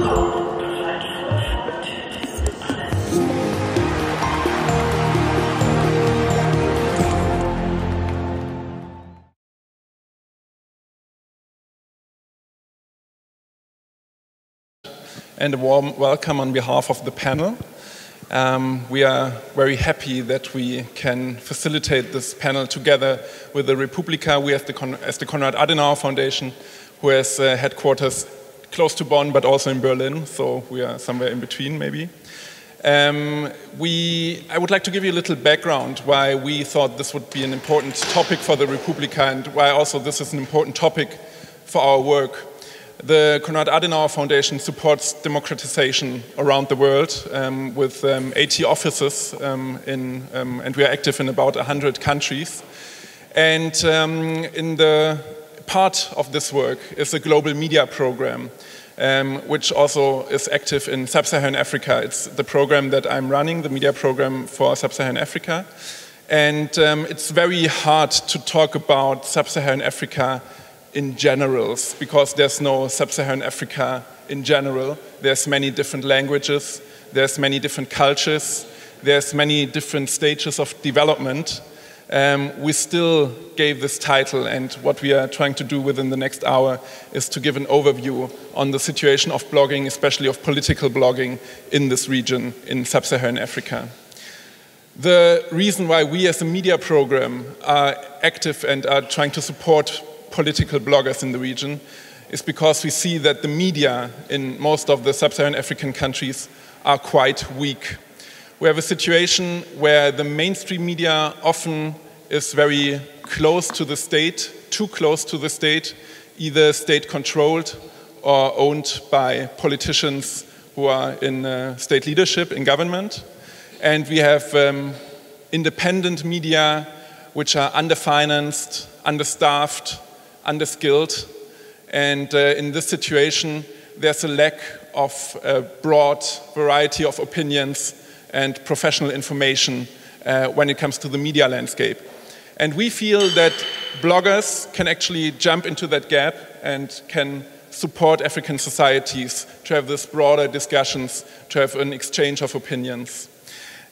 And a warm welcome on behalf of the panel. We are very happy that we can facilitate this panel together with the Republika. We as the Konrad Adenauer Foundation, who has headquarters close to Bonn but also in Berlin, so we are somewhere in between maybe. I would like to give you a little background why we thought this would be an important topic for the Republika and why also this is an important topic for our work. The Konrad Adenauer Foundation supports democratization around the world with 80 offices and we are active in about 100 countries. And in the part of this work is a global media program which also is active in Sub-Saharan Africa. It's the program that I'm running, the media program for Sub-Saharan Africa. And it's very hard to talk about Sub-Saharan Africa in generals, because there's no Sub-Saharan Africa in general. There's many different languages, there's many different cultures, there's many different stages of development. We still gave this title, and what we are trying to do within the next hour is to give an overview on the situation of blogging, especially of political blogging in this region in Sub-Saharan Africa. The reason why we as a media program are active and are trying to support political bloggers in the region is because we see that the media in most of the Sub-Saharan African countries are quite weak. We have a situation where the mainstream media often is very close to the state, too close to the state, either state-controlled or owned by politicians who are in state leadership, in government. And we have independent media which are underfinanced, understaffed, underskilled, and in this situation there's a lack of a broad variety of opinions and professional information when it comes to the media landscape. And we feel that bloggers can actually jump into that gap and can support African societies to have this broader discussions, to have an exchange of opinions.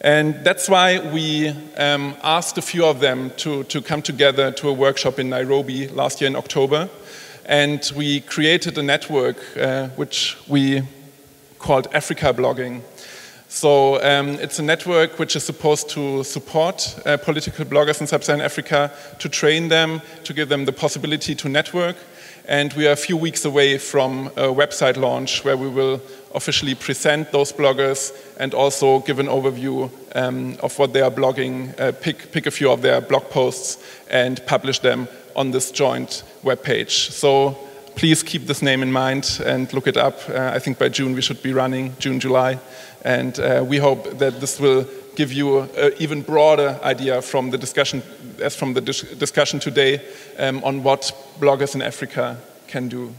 And that's why we asked a few of them to come together to a workshop in Nairobi last year in October. And we created a network which we called Africa Blogging. So it's a network which is supposed to support political bloggers in Sub-Saharan Africa, to train them, to give them the possibility to network. And we are a few weeks away from a website launch where we will officially present those bloggers and also give an overview of what they are blogging, pick a few of their blog posts and publish them on this joint webpage. So please keep this name in mind and look it up. I think by June we should be running, June, July. And we hope that this will give you an even broader idea from the discussion, discussion today on what bloggers in Africa can do.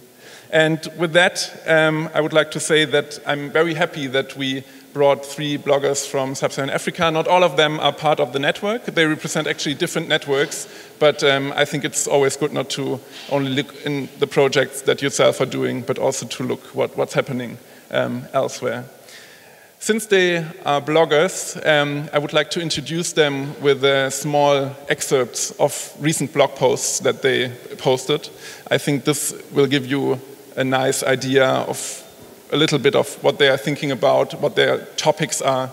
And with that, I would like to say that I'm very happy that we brought 3 bloggers from Sub-Saharan Africa. Not all of them are part of the network. They represent actually different networks, but I think it's always good not to only look in the projects that yourself are doing, but also to look what's happening elsewhere. Since they are bloggers, I would like to introduce them with small excerpts of recent blog posts that they posted. I think this will give you a nice idea of a little bit of what they are thinking about, what their topics are,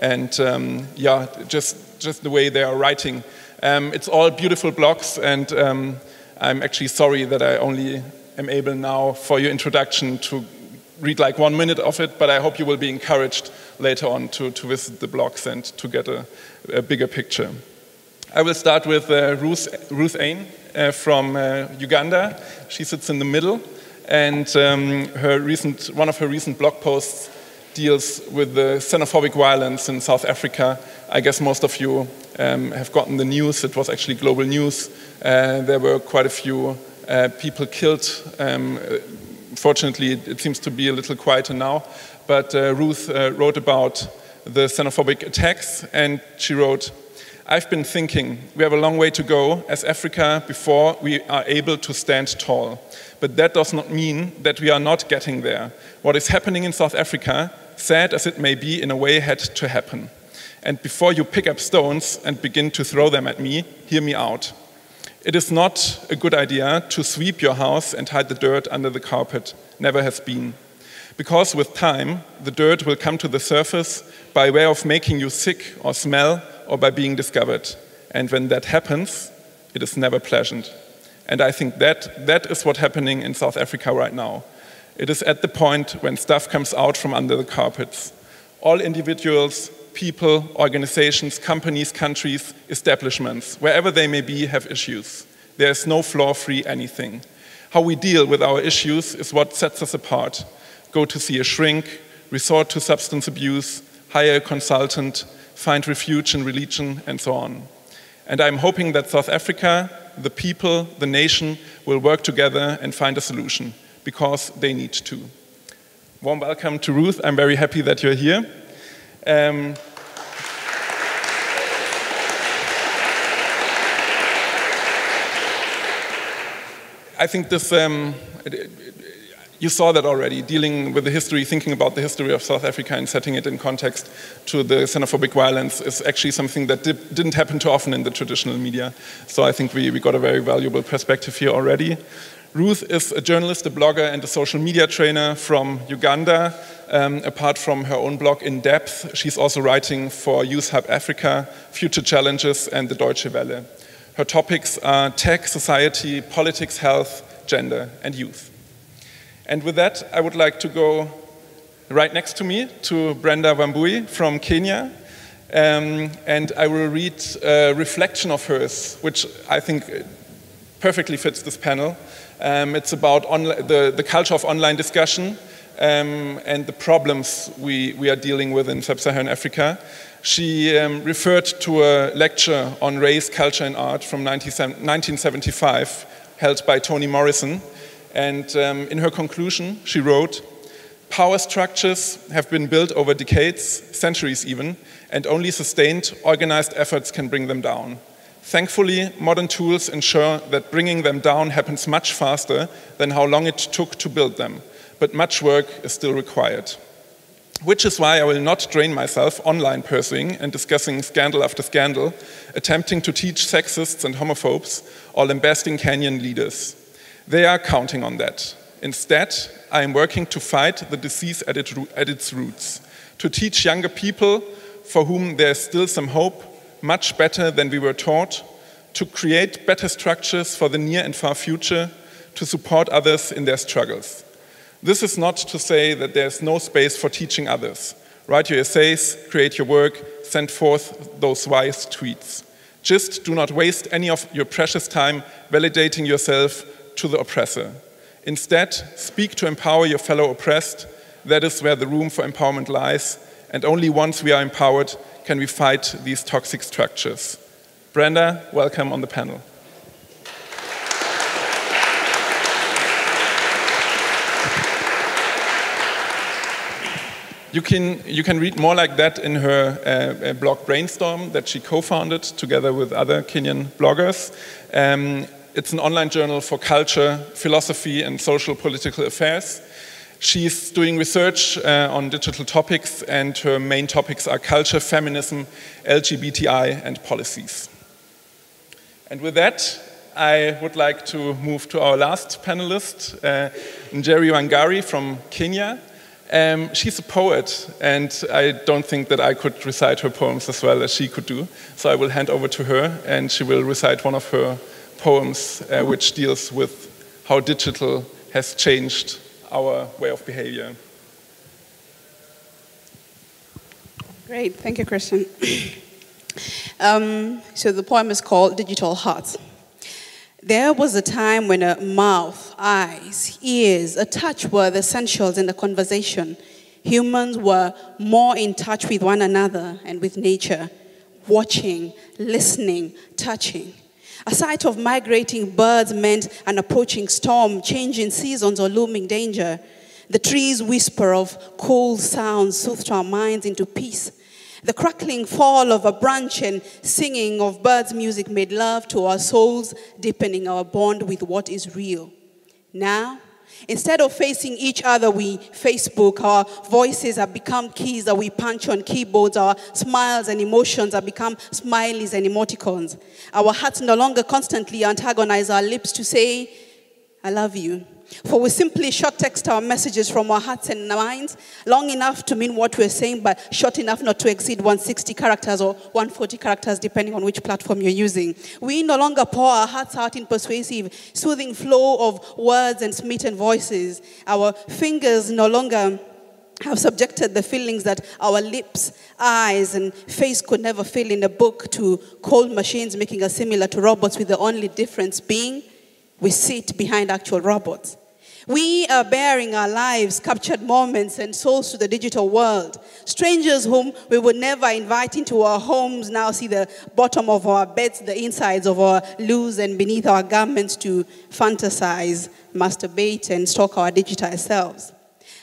and yeah, just the way they are writing. It's all beautiful blogs, and I'm actually sorry that I only am able now for your introduction to read like 1 minute of it, but I hope you will be encouraged later on to visit the blogs and to get a bigger picture. I will start with Ruth Aine from Uganda. She sits in the middle, and one of her recent blog posts deals with the xenophobic violence in South Africa. I guess most of you have gotten the news. It was actually global news. There were quite a few people killed. Fortunately, it seems to be a little quieter now, but Ruth wrote about the xenophobic attacks, and she wrote, I've been thinking we have a long way to go as Africa before we are able to stand tall. But that does not mean that we are not getting there. What is happening in South Africa, sad as it may be, in a way had to happen. And before you pick up stones and begin to throw them at me, hear me out. It is not a good idea to sweep your house and hide the dirt under the carpet. Never has been. Because with time, the dirt will come to the surface by way of making you sick or smell or by being discovered. And when that happens, it is never pleasant. And I think that is what's happening in South Africa right now. It is at the point when stuff comes out from under the carpets. All individuals, people, organizations, companies, countries, establishments, wherever they may be, have issues. There is no flaw-free anything. How we deal with our issues is what sets us apart. Go to see a shrink, resort to substance abuse, hire a consultant, find refuge in religion, and so on. And I'm hoping that South Africa, the people, the nation, will work together and find a solution, because they need to. Warm welcome to Ruth. I'm very happy that you're here. I think this, you saw that already, dealing with the history, thinking about the history of South Africa and setting it in context to the xenophobic violence is actually something that didn't happen too often in the traditional media. So I think we got a very valuable perspective here already. Ruth is a journalist, a blogger, and a social media trainer from Uganda. Apart from her own blog In Depth, she's also writing for Youth Hub Africa, Future Challenges, and the Deutsche Welle. Her topics are tech, society, politics, health, gender, and youth. And with that, I would like to go right next to me to Brenda Wambui from Kenya. And I will read a reflection of hers, which I think perfectly fits this panel. It's about the culture of online discussion and the problems we are dealing with in Sub-Saharan Africa. She referred to a lecture on race, culture, and art from 1975, held by Toni Morrison. And in her conclusion, she wrote, "Power structures have been built over decades, centuries even, and only sustained, organized efforts can bring them down. Thankfully, modern tools ensure that bringing them down happens much faster than how long it took to build them, but much work is still required. Which is why I will not drain myself online pursuing and discussing scandal after scandal, attempting to teach sexists and homophobes, or lambasting Kenyan leaders. They are counting on that. Instead, I am working to fight the disease at its roots, to teach younger people for whom there is still some hope, much better than we were taught, to create better structures for the near and far future, to support others in their struggles. This is not to say that there is no space for teaching others. Write your essays, create your work, send forth those wise tweets. Just do not waste any of your precious time validating yourself to the oppressor. Instead, speak to empower your fellow oppressed. That is where the room for empowerment lies, and only once we are empowered can we fight these toxic structures." Brenda, welcome on the panel. You can read more like that in her blog Brainstorm that she co-founded together with other Kenyan bloggers. It's an online journal for culture, philosophy, and social political affairs. She's doing research on digital topics, and her main topics are culture, feminism, LGBTI, and policies. And with that, I would like to move to our last panelist, Njeri Wangari from Kenya. She's a poet, and I don't think that I could recite her poems as well as she could do. So I will hand over to her, and she will recite one of her poems, which deals with how digital has changed our way of behavior. Great, thank you, Christian. So the poem is called Digital Hearts. There was a time when a mouth, eyes, ears, a touch were the essentials in the conversation. Humans were more in touch with one another and with nature, watching, listening, touching. A sight of migrating birds meant an approaching storm, changing seasons or looming danger. The trees' whisper of cool sounds soothed our minds into peace. The crackling fall of a branch and singing of birds' music made love to our souls, deepening our bond with what is real. Now, instead of facing each other, we Facebook. Our voices have become keys that we punch on keyboards. Our smiles and emotions have become smileys and emoticons. Our hearts no longer constantly antagonize our lips to say, I love you. For we simply short text our messages from our hearts and minds, long enough to mean what we're saying, but short enough not to exceed 160 characters or 140 characters, depending on which platform you're using. We no longer pour our hearts out in persuasive, soothing flow of words and smitten voices. Our fingers no longer have subjected the feelings that our lips, eyes, and face could never feel in a book to cold machines, making us similar to robots, with the only difference being we sit behind actual robots. We are bearing our lives, captured moments, and souls to the digital world. Strangers whom we would never invite into our homes now see the bottom of our beds, the insides of our loos, and beneath our garments to fantasize, masturbate, and stalk our digital selves.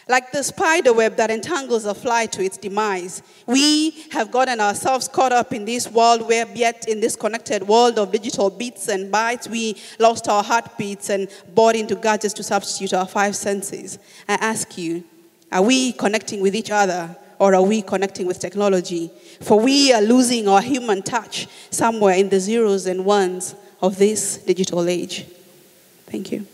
Like the spider web that entangles a fly to its demise, we have gotten ourselves caught up in this world where, yet in this connected world of digital bits and bytes, we lost our heartbeats and bought into gadgets to substitute our five senses. I ask you, are we connecting with each other, or are we connecting with technology? For we are losing our human touch somewhere in the zeros and ones of this digital age. Thank you.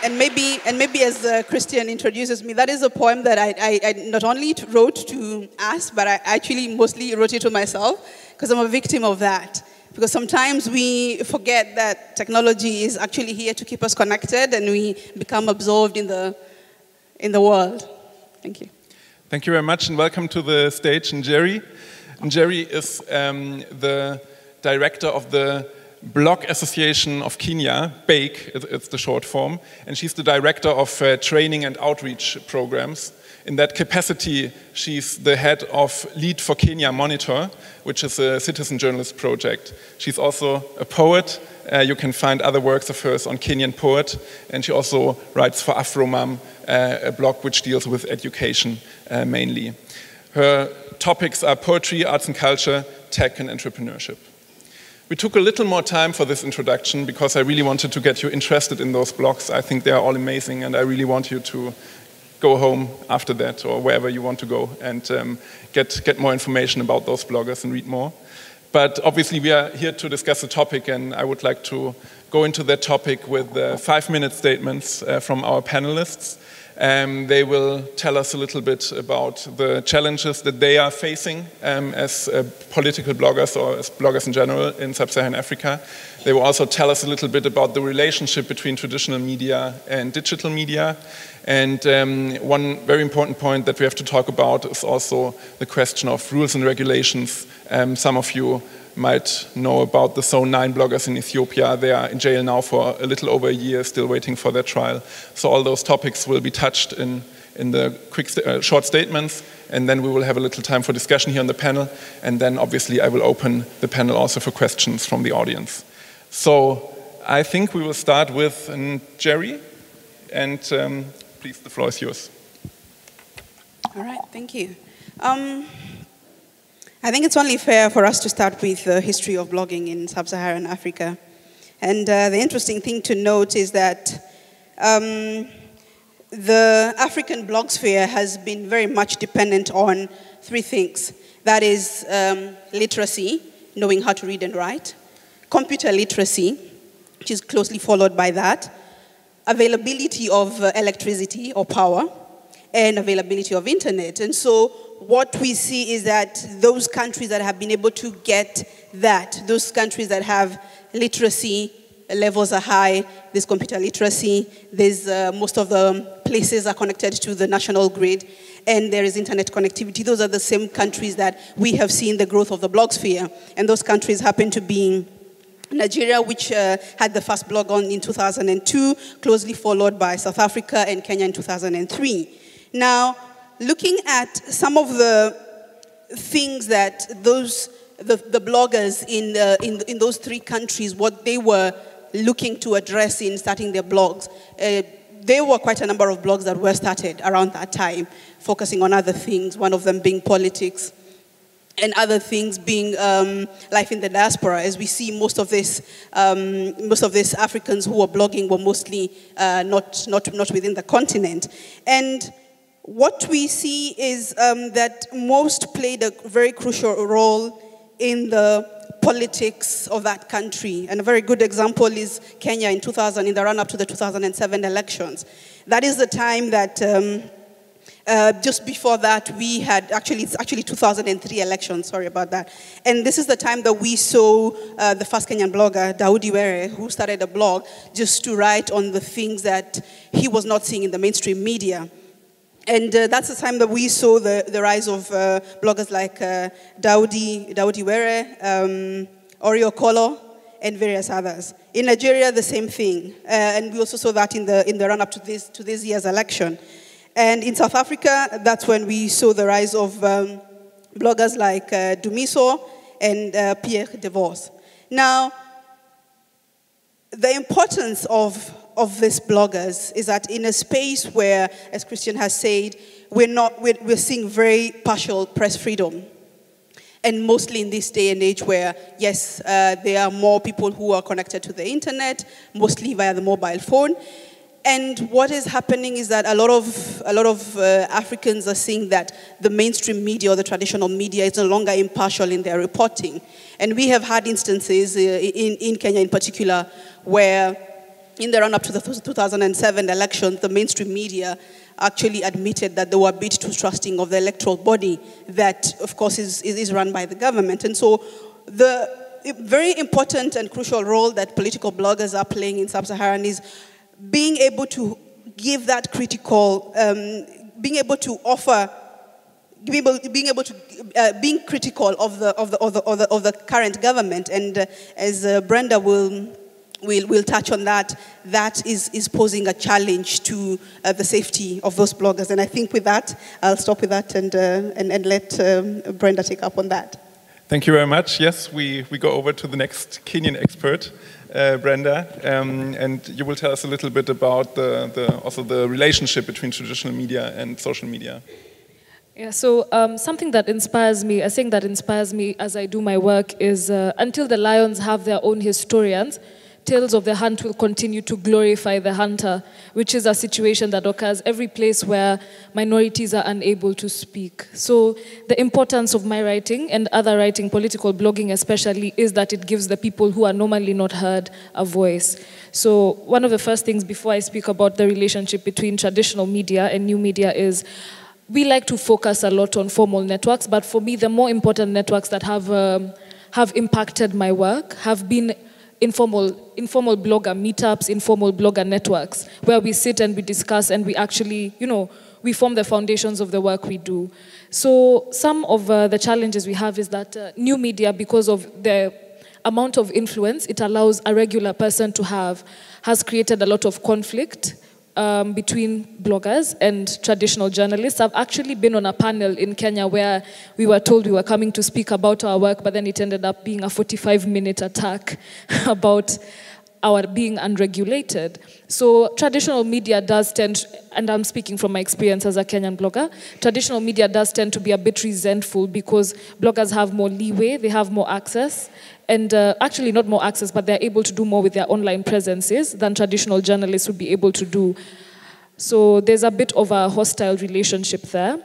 And maybe as Christian introduces me, that is a poem that I not only wrote to us, but I actually mostly wrote it to myself, because I'm a victim of that. Because sometimes we forget that technology is actually here to keep us connected, and we become absorbed in the world. Thank you. Thank you very much, and welcome to the stage, Njeri. Njeri is the director of the Blog Association of Kenya, BAKE, it's the short form, and she's the director of training and outreach programs. In that capacity, she's the head of Lead for Kenya Monitor, which is a citizen journalist project. She's also a poet. You can find other works of hers on Kenyan Poet, and she also writes for Afromam, a blog which deals with education mainly. Her topics are poetry, arts and culture, tech and entrepreneurship. We took a little more time for this introduction because I really wanted to get you interested in those blogs. I think they are all amazing, and I really want you to go home after that or wherever you want to go and get more information about those bloggers and read more. But obviously we are here to discuss the topic, and I would like to go into that topic with 5-minute statements from our panelists. They will tell us a little bit about the challenges that they are facing as political bloggers or as bloggers in general in Sub-Saharan Africa. They will also tell us a little bit about the relationship between traditional media and digital media. And one very important point that we have to talk about is also the question of rules and regulations. Some of you might know about the Zone 9 bloggers in Ethiopia. They are in jail now for a little over a year, still waiting for their trial. So all those topics will be touched in the short statements, and then we will have a little time for discussion here on the panel, and then obviously I will open the panel also for questions from the audience. So I think we will start with Njeri, and please, the floor is yours. All right, thank you. I think it's only fair for us to start with the history of blogging in Sub-Saharan Africa. And the interesting thing to note is that the African blogosphere has been very much dependent on three things. That is literacy, knowing how to read and write, computer literacy, which is closely followed by that, availability of electricity or power, and availability of internet. And so what we see is that those countries that have been able to get that, those countries that have literacy levels are high, there's computer literacy, there's most of the places are connected to the national grid, and there is internet connectivity. Those are the same countries that we have seen the growth of the blogosphere. And those countries happen to be Nigeria, which had the first blog on in 2002, closely followed by South Africa and Kenya in 2003. Now, looking at some of the things that the bloggers in those three countries, what they were looking to address in starting their blogs, there were quite a number of blogs that were started around that time, focusing on other things, one of them being politics, and other things being life in the diaspora. As we see, most of these Africans who were blogging were mostly not within the continent. And what we see is that most played a very crucial role in the politics of that country. And a very good example is Kenya in 2000, in the run-up to the 2007 elections. That is the time that just before that, we had, it's actually 2003 elections, sorry about that. And this is the time that we saw the first Kenyan blogger, Daudi Were, who started a blog just to write on the things that he was not seeing in the mainstream media. And that's the time that we saw the rise of bloggers like Daudi Were, Orio Kolo, and various others. In Nigeria, the same thing. And we also saw that in the run-up to this year's election. And in South Africa, that's when we saw the rise of bloggers like Dumiso and Pierre De Vos. Now, the importance of these bloggers is that in a space where, as Christian has said, we're seeing very partial press freedom. And mostly in this day and age where, yes, there are more people who are connected to the internet, mostly via the mobile phone. And what is happening is that a lot of Africans are seeing that the mainstream media or the traditional media is no longer impartial in their reporting. And we have had instances in Kenya in particular where in the run-up to the 2007 election, the mainstream media actually admitted that they were a bit too trusting of the electoral body that, of course, is run by the government. And so the very important and crucial role that political bloggers are playing in Sub-Saharan is being able to give that critical, being able to offer, being critical of the current government. And as Brenda will touch on that, that is posing a challenge to the safety of those bloggers. And I think with that, I'll stop with that and let Brenda take up on that. Thank you very much. Yes, we go over to the next Kenyan expert, Brenda, and you will tell us a little bit about also the relationship between traditional media and social media. Yeah, so something that inspires me, a thing that inspires me as I do my work is until the lions have their own historians, tales of the hunt will continue to glorify the hunter, which is a situation that occurs every place where minorities are unable to speak. So the importance of my writing and other writing, political blogging especially, is that it gives the people who are normally not heard a voice. So one of the first things before I speak about the relationship between traditional media and new media is we like to focus a lot on formal networks, but for me the more important networks that have impacted my work have been informal blogger meetups, informal blogger networks, where we sit and we discuss and we actually, we form the foundations of the work we do. So some of the challenges we have is that new media, because of the amount of influence it allows a regular person to have, has created a lot of conflict between bloggers and traditional journalists. I've actually been on a panel in Kenya where we were told we were coming to speak about our work, but then it ended up being a 45-minute attack about our being unregulated. So traditional media does tend, and I'm speaking from my experience as a Kenyan blogger, traditional media does tend to be a bit resentful because bloggers have more leeway, they have more access, and actually not more access, but they're able to do more with their online presences than traditional journalists would be able to do. So there's a bit of a hostile relationship there.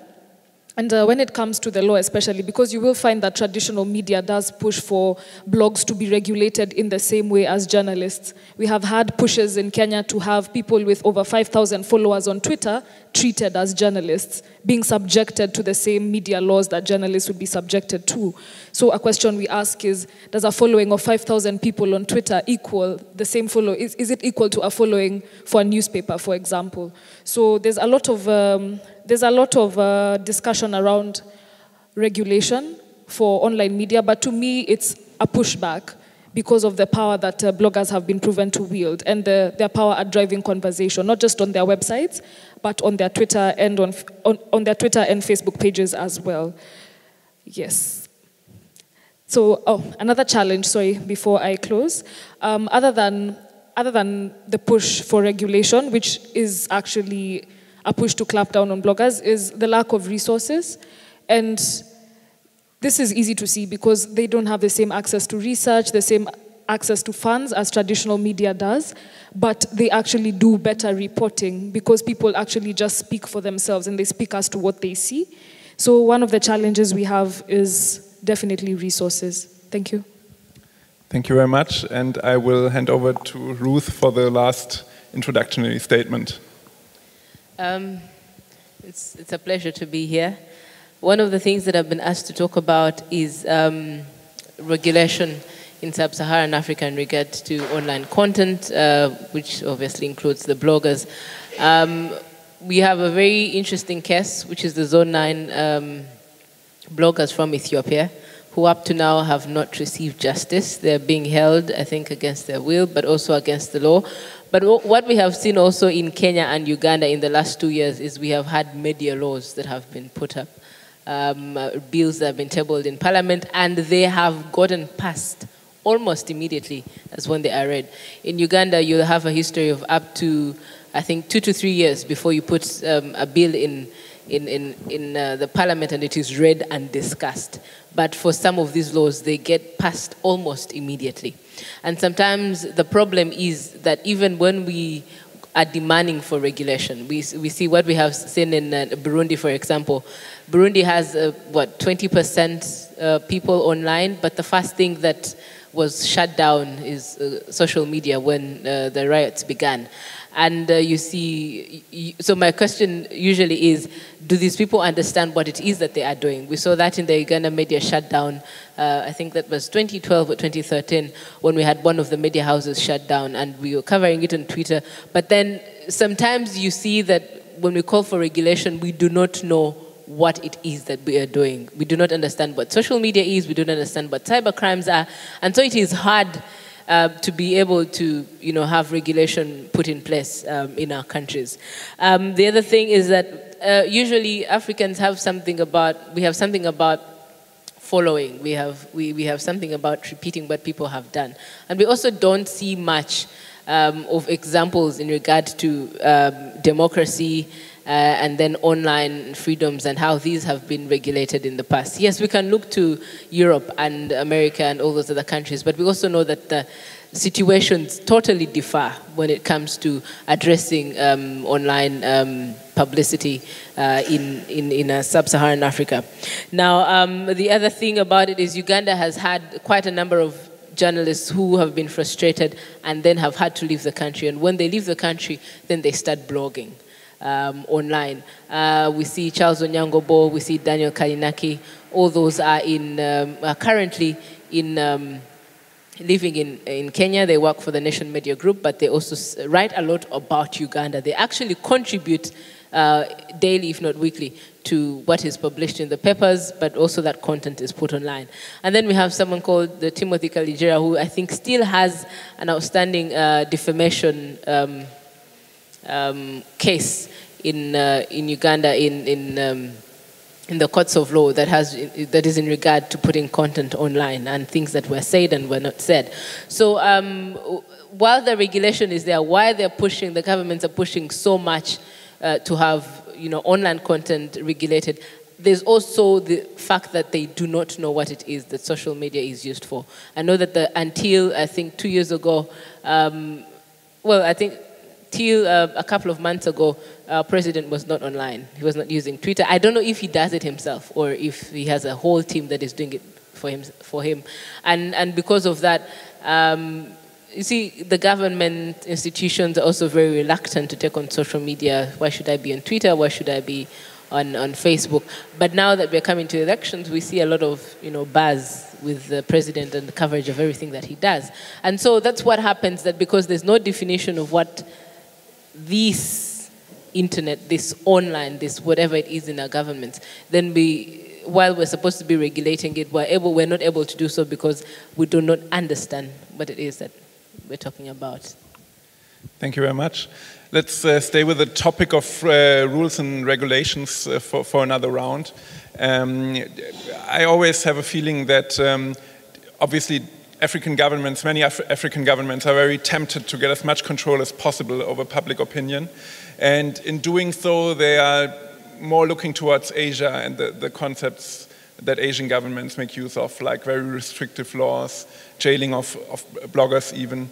And when it comes to the law especially, because you will find that traditional media does push for blogs to be regulated in the same way as journalists. We have had pushes in Kenya to have people with over 5,000 followers on Twitter treated as journalists, being subjected to the same media laws that journalists would be subjected to. So a question we ask is, does a following of 5,000 people on Twitter equal the same follow? Is it equal to a following for a newspaper, for example? So there's a lot of discussion around regulation for online media, but to me it's a pushback because of the power that bloggers have been proven to wield and their power at driving conversation, not just on their websites, but on their Twitter and on their Twitter and Facebook pages as well. Yes. So, another challenge, sorry, before I close. Other than other than the push for regulation, which is actually a push to clamp down on bloggers, is the lack of resources. And this is easy to see because they don't have the same access to research, the same access to funds as traditional media does, but they actually do better reporting because people actually just speak for themselves and they speak as to what they see. So one of the challenges we have is definitely resources. Thank you. Thank you very much, and I will hand over to Ruth for the last introductory statement. It's a pleasure to be here. One of the things that I've been asked to talk about is regulation in Sub-Saharan Africa in regard to online content, which obviously includes the bloggers. We have a very interesting case, which is the Zone 9 bloggers from Ethiopia, who up to now have not received justice. They're being held, I think, against their will, but also against the law. But what we have seen also in Kenya and Uganda in the last 2 years is we have had media laws that have been put up, bills that have been tabled in parliament, and they have gotten passed almost immediately as when they are read. In Uganda, you'll have a history of up to, I think, 2 to 3 years before you put a bill in the parliament and it is read and discussed. But for some of these laws, they get passed almost immediately. And sometimes the problem is that even when we are demanding for regulation, we see what we have seen in Burundi, for example. Burundi has, 20% people online, but the first thing that was shut down is social media when the riots began. And you see, so my question usually is, do these people understand what it is that they are doing? We saw that in the Uganda media shutdown. I think that was 2012 or 2013 when we had one of the media houses shut down and we were covering it on Twitter. But then sometimes you see that when we call for regulation, we do not know what it is that we are doing. We do not understand what social media is. We do not understand what cyber crimes are. And so it is hard to be able to, have regulation put in place in our countries. The other thing is that usually Africans have something about following. We have something about repeating what people have done, and we also don't see much of examples in regard to democracy. And then online freedoms and how these have been regulated in the past. Yes, we can look to Europe and America and all those other countries, but we also know that the situations totally differ when it comes to addressing online publicity in Sub-Saharan Africa. Now, the other thing about it is Uganda has had quite a number of journalists who have been frustrated and then have had to leave the country. And when they leave the country, then they start blogging. Online. We see Charles Onyangobo, we see Daniel Kalinaki, all those are currently living in Kenya. They work for the Nation Media Group, but they also write a lot about Uganda. They actually contribute daily, if not weekly, to what is published in the papers, but also that content is put online. And then we have someone called Timothy Kalijera, who I think still has an outstanding defamation case in Uganda in the courts of law that is in regard to putting content online and things that were said and were not said. So while the regulation is there, why the governments are pushing so much to have online content regulated, there's also the fact that they do not know what it is that social media is used for. I know that until I think 2 years ago, till a couple of months ago, our president was not online. He was not using Twitter. I don't know if he does it himself or if he has a whole team that is doing it for him. And because of that, you see, the government institutions are also very reluctant to take on social media. Why should I be on Twitter? Why should I be on Facebook? But now that we're coming to elections, we see a lot of buzz with the president and the coverage of everything that he does. And so that's what happens, that because there's no definition of what this internet, this online, this whatever it is in our governments, then while we're supposed to be regulating it, we're not able to do so because we do not understand what it is that we're talking about. Thank you very much. Let's stay with the topic of rules and regulations for another round. I always have a feeling that obviously African governments, many African governments are very tempted to get as much control as possible over public opinion. And in doing so, they are more looking towards Asia and the concepts that Asian governments make use of, like very restrictive laws, jailing of bloggers even.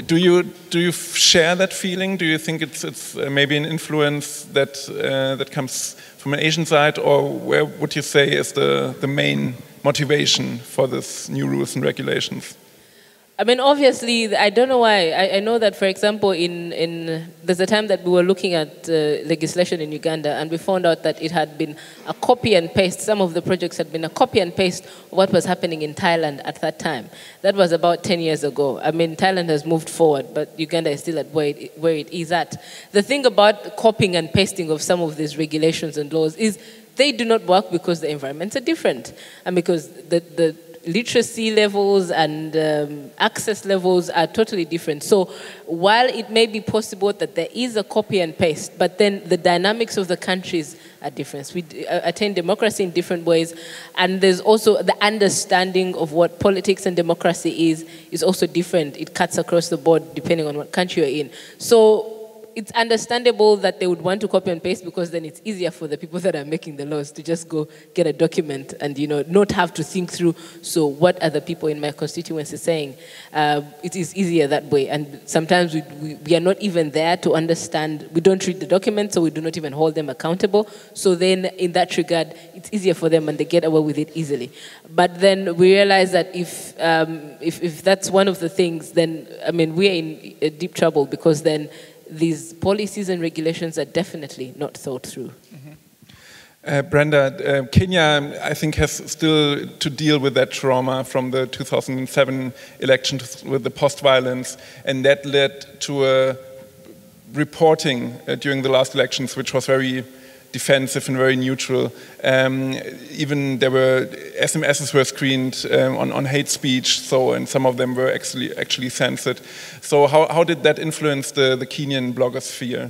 Do you share that feeling? Do you think it's maybe an influence that comes from an Asian side, or where would you say is the main motivation for this new rules and regulations? I mean, obviously, I don't know why. I know that, for example, there's a time that we were looking at legislation in Uganda, and we found out that it had been a copy and paste. Some of the projects had been a copy and paste of what was happening in Thailand at that time. That was about 10 years ago. I mean, Thailand has moved forward, but Uganda is still at where it is at. The thing about copying and pasting of some of these regulations and laws is they do not work because the environments are different, and because the literacy levels and access levels are totally different. So while it may be possible that there is a copy and paste, but then the dynamics of the countries are different. We attain democracy in different ways, and there's also the understanding of what politics and democracy is also different. It cuts across the board depending on what country you're in. So it's understandable that they would want to copy and paste, because then it's easier for the people that are making the laws to just go get a document and, not have to think through, so what are the people in my constituency saying? It is easier that way. And sometimes we are not even there to understand. We don't read the documents, so we do not even hold them accountable. So then in that regard, it's easier for them and they get away with it easily. But then we realize that if that's one of the things, then, I mean, we're in deep trouble, because then these policies and regulations are definitely not thought through. Mm-hmm. Brenda, Kenya, I think, has still to deal with that trauma from the 2007 elections with the post-violence, and that led to a reporting during the last elections, which was very defensive and very neutral. Even there were SMSs were screened on hate speech, and some of them were actually censored. So how did that influence the Kenyan blogosphere?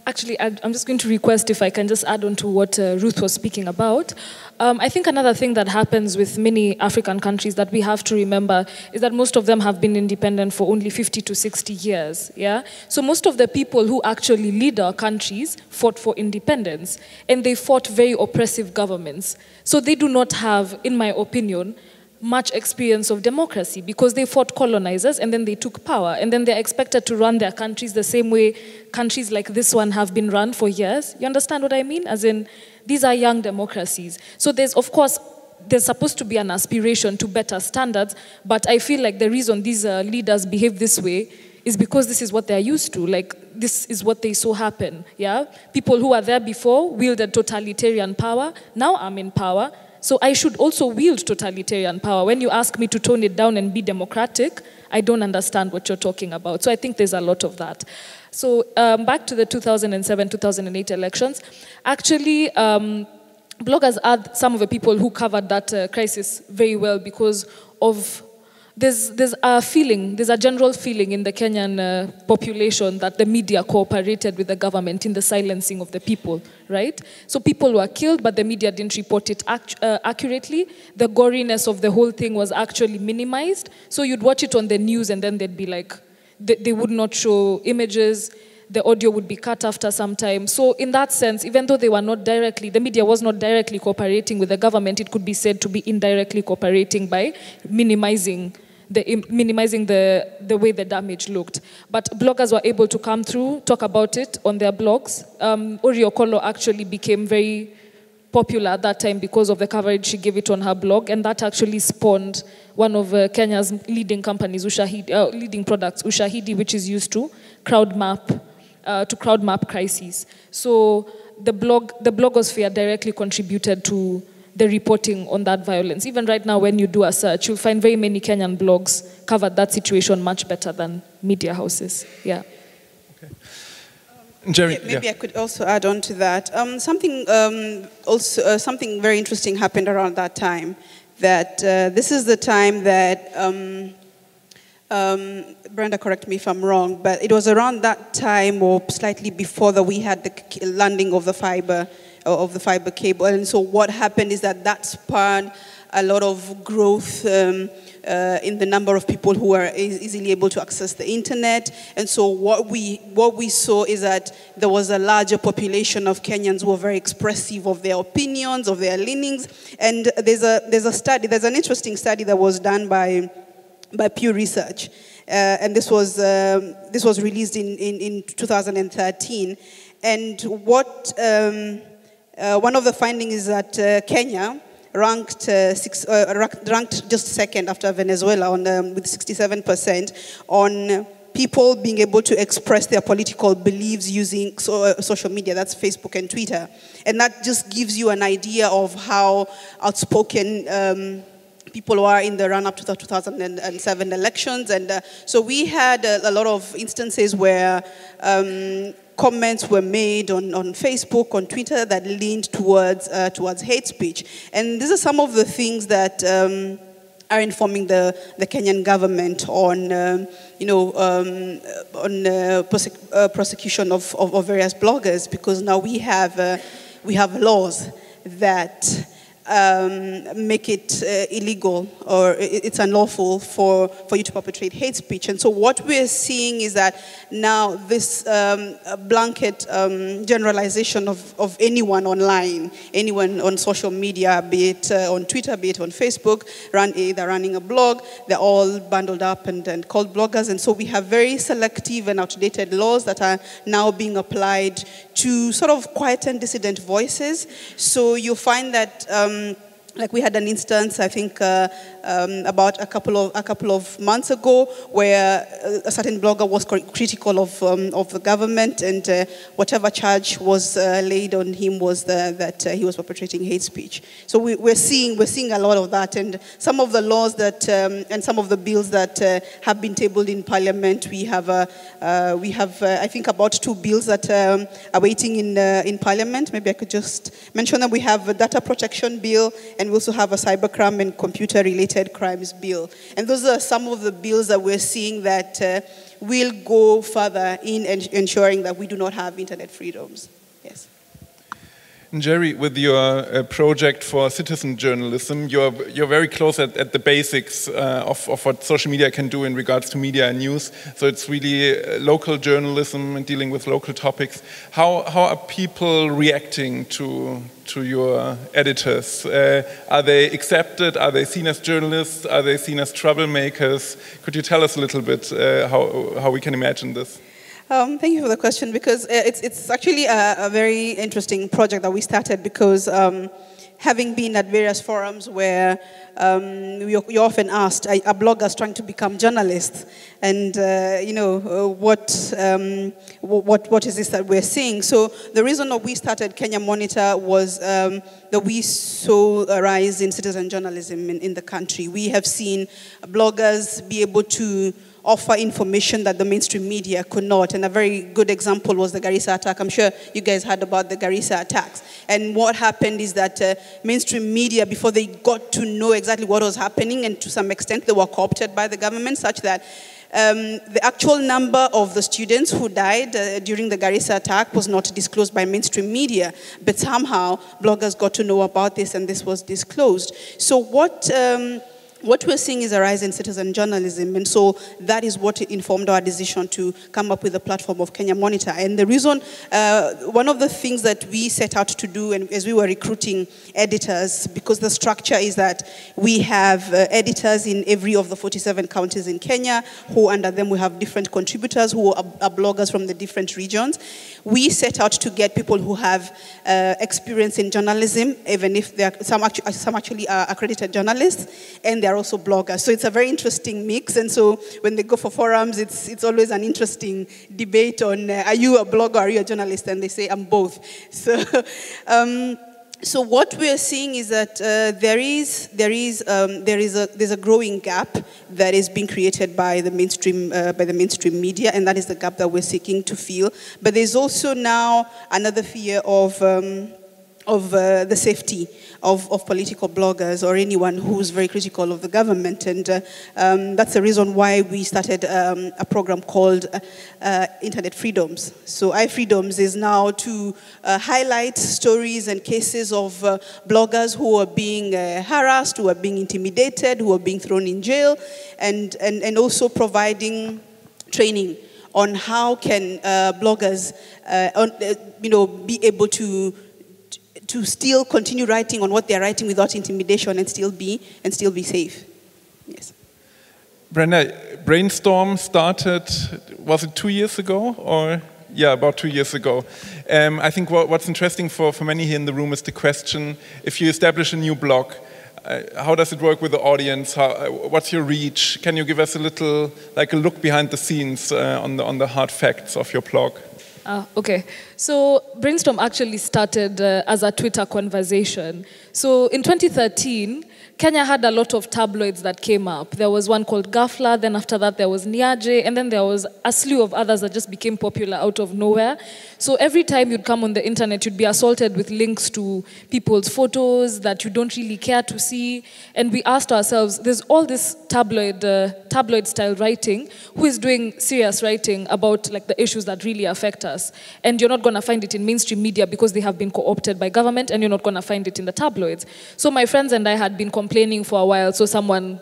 Actually, I'm just going to request if I can just add on to what Ruth was speaking about. I think another thing that happens with many African countries that we have to remember is that most of them have been independent for only 50 to 60 years. Yeah? So most of the people who actually lead our countries fought for independence, and they fought very oppressive governments. So they do not have, in my opinion, much experience of democracy, because they fought colonizers and then they took power, and then they're expected to run their countries the same way countries like this one have been run for years. You understand what I mean? As in, these are young democracies. So there's supposed to be an aspiration to better standards, but I feel like the reason these leaders behave this way is because this is what they're used to. Like, this is what they saw happen. Yeah? People who were there before wielded totalitarian power. Now I'm in power. So I should also wield totalitarian power. When you ask me to tone it down and be democratic, I don't understand what you're talking about. So I think there's a lot of that. So back to the 2007-2008 elections. Actually, bloggers are some of the people who covered that crisis very well, because of there's a general feeling in the Kenyan population that the media cooperated with the government in the silencing of the people, right? So people were killed, but the media didn't report it accurately. The goriness of the whole thing was actually minimized. So you'd watch it on the news, and then they'd be like, they would not show images. The audio would be cut after some time. So in that sense, even though the media was not directly cooperating with the government, it could be said to be indirectly cooperating by minimizing the way the damage looked. But bloggers were able to come through, talk about it on their blogs. Oriokolo actually became very popular at that time because of the coverage she gave it on her blog, and that actually spawned one of Kenya's leading companies, leading products, Ushahidi, which is used to crowd map crises. So the blogosphere directly contributed to the reporting on that violence. Even right now, when you do a search, you'll find very many Kenyan blogs covered that situation much better than media houses. Yeah. Okay. Njeri, maybe I could also add on to that. Something very interesting happened around that time. That this is the time that Brenda, correct me if I'm wrong, but it was around that time or slightly before that we had the landing of the fiber cable. And so what happened is that spurred a lot of growth in the number of people who are easily able to access the internet. And so what we saw is that there was a larger population of Kenyans who were very expressive of their opinions, of their leanings. And there's an interesting study that was done by Pew Research. And this was released in 2013. And what one of the findings is that Kenya ranked just second after Venezuela with 67% on people being able to express their political beliefs using social media. That's Facebook and Twitter. And that just gives you an idea of how outspoken people are in the run-up to the 2007 elections. And so we had a lot of instances where comments were made on Facebook, on Twitter, that leaned towards hate speech. And these are some of the things that are informing the Kenyan government on, prosecution of various bloggers, because now we have laws that make it illegal, or it's unlawful for you to perpetrate hate speech. And so what we're seeing is that now this blanket generalization of anyone online, anyone on social media, be it on Twitter, be it on Facebook, either running a blog, they're all bundled up and called bloggers. And so we have very selective and outdated laws that are now being applied to sort of quiet and dissident voices. So you'll find that like we had an instance, I think, about a couple of months ago, where a certain blogger was critical of the government, and whatever charge was laid on him was that he was perpetrating hate speech. So we're seeing a lot of that, and some of the laws that and some of the bills that have been tabled in Parliament. We have I think about 2 bills that are waiting in Parliament. Maybe I could just mention them. We have a data protection bill, and we also have a cybercrime and computer-related crimes bill. And those are some of the bills that we're seeing that will go further in ensuring that we do not have internet freedoms. Yes. Njeri, with your project for citizen journalism, you're very close at the basics of what social media can do in regards to media and news. So it's really local journalism and dealing with local topics. How are people reacting to your editors? Are they accepted? Are they seen as journalists? Are they seen as troublemakers? Could you tell us a little bit how we can imagine this? Thank you for the question, because it's actually a very interesting project that we started, because having been at various forums where you're often asked, are bloggers trying to become journalists? And what is this that we're seeing? So the reason that we started Kenya Monitor was that we saw a rise in citizen journalism in the country. We have seen bloggers be able to offer information that the mainstream media could not. And a very good example was the Garissa attack. I'm sure you guys heard about the Garissa attacks. And what happened is that mainstream media, before they got to know exactly what was happening, and to some extent they were co-opted by the government, such that the actual number of the students who died during the Garissa attack was not disclosed by mainstream media. But somehow bloggers got to know about this, and this was disclosed. So what we're seeing is a rise in citizen journalism, and so that is what informed our decision to come up with the platform of Kenya Monitor. And the reason, one of the things that we set out to do, and as we were recruiting editors, because the structure is that we have editors in every of the 47 counties in Kenya, who under them we have different contributors who are bloggers from the different regions. We set out to get people who have experience in journalism, even if they are, some actually are accredited journalists, and they're also bloggers. So it's a very interesting mix. And so when they go for forums, it's always an interesting debate on, are you a blogger or are you a journalist? And they say, I'm both. So what we're seeing is that there's a growing gap that is being created by the mainstream media, and that is the gap that we're seeking to fill. But there's also now another fear of the safety of political bloggers or anyone who's very critical of the government. And that's the reason why we started a program called Internet Freedoms. So iFreedoms is now to highlight stories and cases of bloggers who are being harassed, who are being intimidated, who are being thrown in jail, and also providing training on how can bloggers be able to still continue writing on what they're writing without intimidation and still be safe. Yes. Brenda, Brainstorm started, was it 2 years ago? Or yeah, about 2 years ago. I think what's interesting for many here in the room is the question, if you establish a new blog, how does it work with the audience? What's your reach? Can you give us a little, like a look behind the scenes on the hard facts of your blog? Okay, so Brainstorm actually started as a Twitter conversation. So in 2013, Kenya had a lot of tabloids that came up. There was one called Ghafla, then after that there was Niaje, and then there was a slew of others that just became popular out of nowhere. So every time you'd come on the internet, you'd be assaulted with links to people's photos that you don't really care to see. And we asked ourselves, there's all this tabloid-style writing, who is doing serious writing about like the issues that really affect us? And you're not going to find it in mainstream media because they have been co-opted by government, and you're not going to find it in the tabloids. So my friends and I had been complaining for a while, so someone,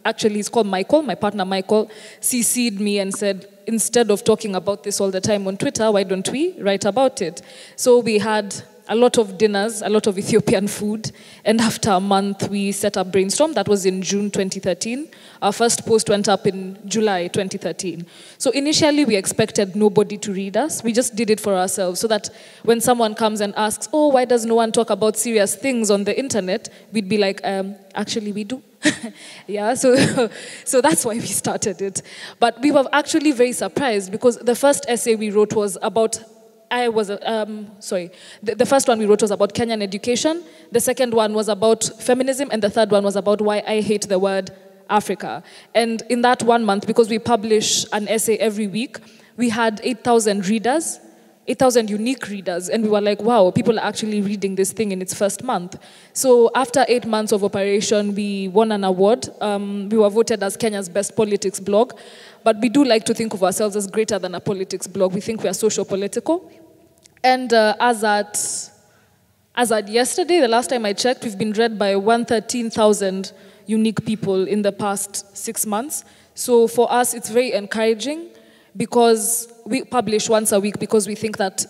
actually he's called Michael, my partner Michael, CC'd me and said, instead of talking about this all the time on Twitter, why don't we write about it? So we had a lot of dinners, a lot of Ethiopian food, and after a month we set up Brainstorm. That was in June 2013. Our first post went up in July 2013. So initially we expected nobody to read us. We just did it for ourselves so that when someone comes and asks, oh, why does no one talk about serious things on the internet? We'd be like, actually we do. Yeah, so that's why we started it. But we were actually very surprised because the first essay we wrote was about the first one we wrote was about Kenyan education, the second one was about feminism, and the third one was about why I hate the word Africa. And in that 1 month, because we publish an essay every week, we had 8,000 readers, 8,000 unique readers, and we were like, wow, people are actually reading this thing in its first month. So after 8 months of operation, we won an award. We were voted as Kenya's best politics blog. But we do like to think of ourselves as greater than a politics blog. We think we are socio-political. And as at yesterday, the last time I checked, we've been read by 113,000 unique people in the past 6 months. So for us, it's very encouraging because we publish once a week because we think that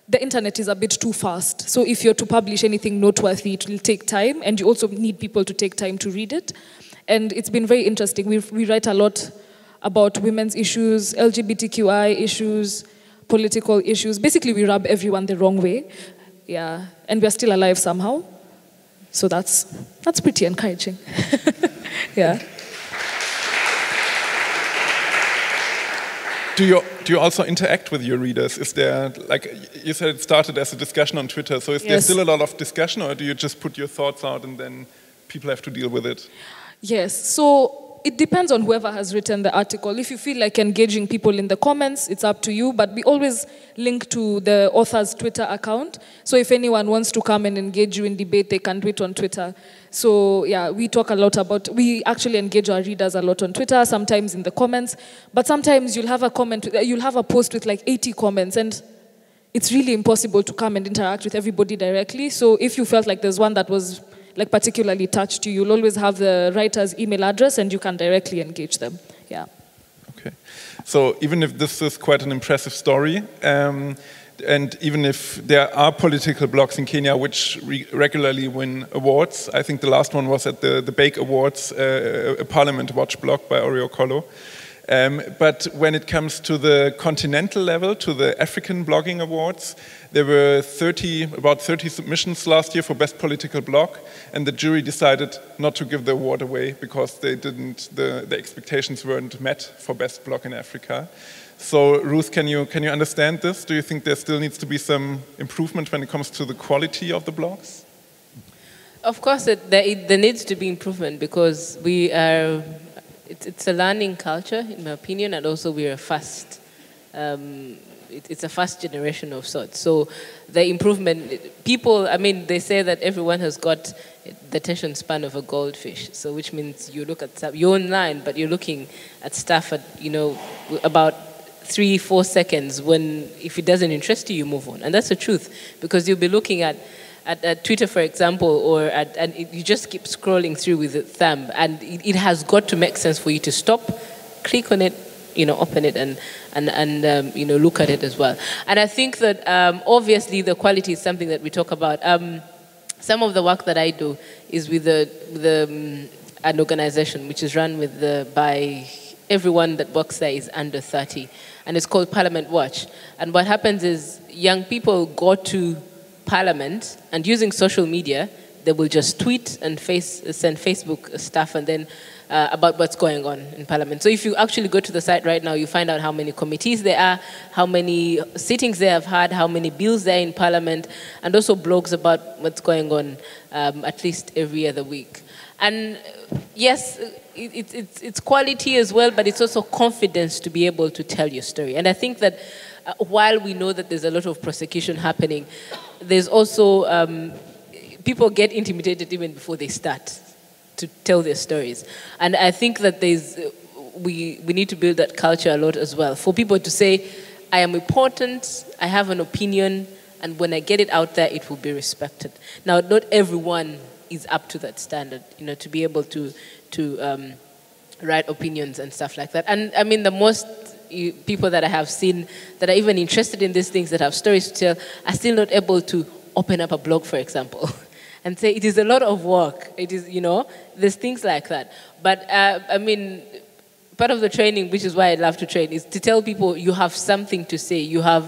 the internet is a bit too fast. So if you're to publish anything noteworthy, it will take time, and you also need people to take time to read it. And it's been very interesting. We write a lot about women's issues, LGBTQI issues, political issues. Basically, we rub everyone the wrong way. Yeah, and we're still alive somehow. So that's pretty encouraging. Yeah. Do you also interact with your readers? Is there, like you said, it started as a discussion on Twitter, so is there still a lot of discussion, or do you just put your thoughts out and then people have to deal with it? Yes, so it depends on whoever has written the article. If you feel like engaging people in the comments, it's up to you, but we always link to the author's Twitter account. So if anyone wants to come and engage you in debate, they can do it on Twitter. So yeah, we talk a lot about, we actually engage our readers a lot on Twitter, sometimes in the comments, but sometimes you'll have a post with like 80 comments, and it's really impossible to come and interact with everybody directly. So if you felt like there's one that was like particularly touched you, you'll always have the writer's email address and you can directly engage them. Yeah. Okay. So even if this is quite an impressive story, and even if there are political blogs in Kenya which regularly win awards, I think the last one was at the Bake Awards, a Parliament Watch blog by Oreo Kolo. But when it comes to the continental level, to the African Blogging Awards, there were about 30 submissions last year for Best Political Blog, and the jury decided not to give the award away because the expectations weren't met for Best Blog in Africa. So Ruth, can you understand this? Do you think there still needs to be some improvement when it comes to the quality of the blogs? Of course, there needs to be improvement because it's a learning culture, in my opinion, and also we're a fast it's a fast generation of sorts. So the improvement, people, I mean, they say that everyone has got the attention span of a goldfish. So which means you look at stuff, you're online, but you're looking at stuff at, you know, about 3-4 seconds when, if it doesn't interest you, you move on. And that's the truth, because you'll be looking at Twitter, for example, or and you just keep scrolling through with the thumb, and it has got to make sense for you to stop, click on it, you know, open it and you know, look at it as well. And I think that obviously the quality is something that we talk about. Some of the work that I do is with an organization which is run by everyone that works there is under 30, and it's called Parliament Watch. And what happens is young people go to Parliament, and using social media, they will just tweet and send Facebook stuff, and then about what's going on in Parliament. So if you actually go to the site right now, you find out how many committees there are, how many sittings they have had, how many bills there are in Parliament, and also blogs about what's going on at least every other week. And yes, it's quality as well, but it's also confidence to be able to tell your story. And I think that while we know that there's a lot of prosecution happening, there's also people get intimidated even before they start to tell their stories. And I think that we need to build that culture a lot as well, for people to say, I am important, I have an opinion, and when I get it out there, it will be respected. Now, not everyone is up to that standard, you know, to be able to write opinions and stuff like that. And I mean, the most people that I have seen that are even interested in these things, that have stories to tell, are still not able to open up a blog, for example, and say it is a lot of work. It is, you know, there's things like that. But I mean, part of the training, which is why I love to train, is to tell people you have something to say. You are